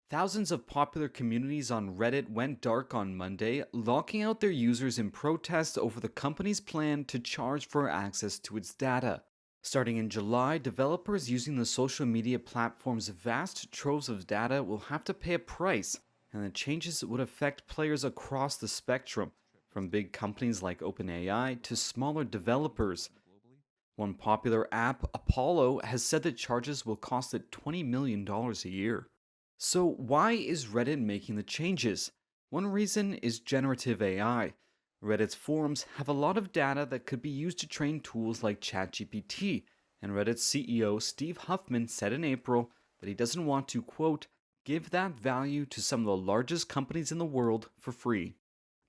Thousands of popular communities on Reddit went dark on Monday, locking out their users in protest over the company's plan to charge for access to its data. Starting in July, developers using the social media platform's vast troves of data will have to pay a price, and the changes would affect players across the spectrum, from big companies like OpenAI to smaller developers. One popular app, Apollo, has said that charges will cost it $20 million a year. So, why is Reddit making the changes? One reason is generative AI. Reddit's forums have a lot of data that could be used to train tools like ChatGPT, and Reddit's CEO Steve Huffman said in April that he doesn't want to, quote, give that value to some of the largest companies in the world for free.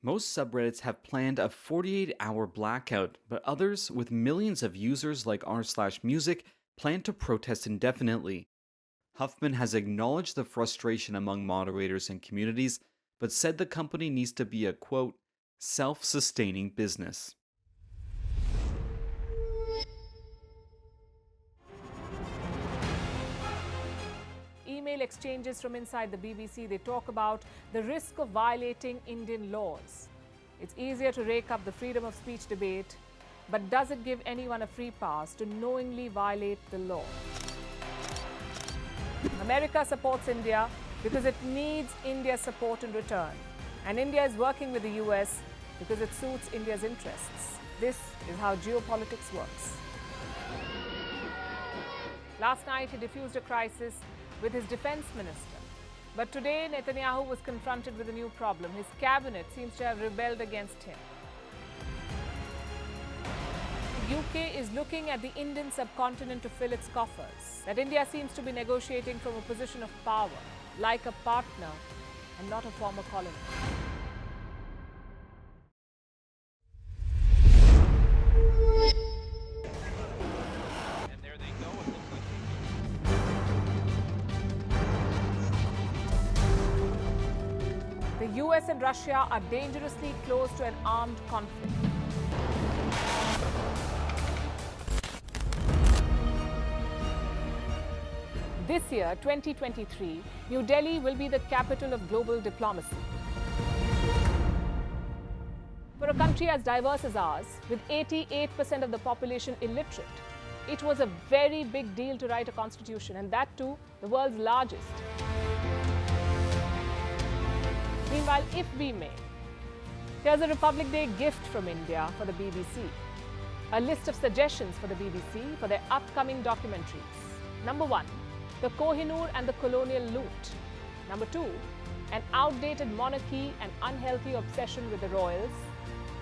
Most subreddits have planned a 48-hour blackout, but others, with millions of users like r/music, plan to protest indefinitely. Huffman has acknowledged the frustration among moderators and communities, but said the company needs to be a, quote, self-sustaining business. Email exchanges from inside the BBC, they talk about the risk of violating Indian laws. It's easier to rake up the freedom of speech debate, but does it give anyone a free pass to knowingly violate the law? America supports India because it needs India's support in return. And India is working with the US because it suits India's interests. This is how geopolitics works. Last night, he diffused a crisis with his defense minister. But today, Netanyahu was confronted with a new problem. His cabinet seems to have rebelled against him. The UK is looking at the Indian subcontinent to fill its coffers. That India seems to be negotiating from a position of power, like a partner and not a former colony. And there they go. It looks like The US and Russia are dangerously close to an armed conflict. This year, 2023, New Delhi will be the capital of global diplomacy. For a country as diverse as ours, with 88% of the population illiterate, it was a very big deal to write a constitution, and that too, the world's largest. Meanwhile, if we may, here's a Republic Day gift from India for the BBC. A list of suggestions for the BBC for their upcoming documentaries. Number 1, the Kohinoor and the colonial loot. Number 2, an outdated monarchy and unhealthy obsession with the royals.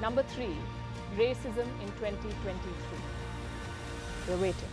Number 3, racism in 2023. We're waiting.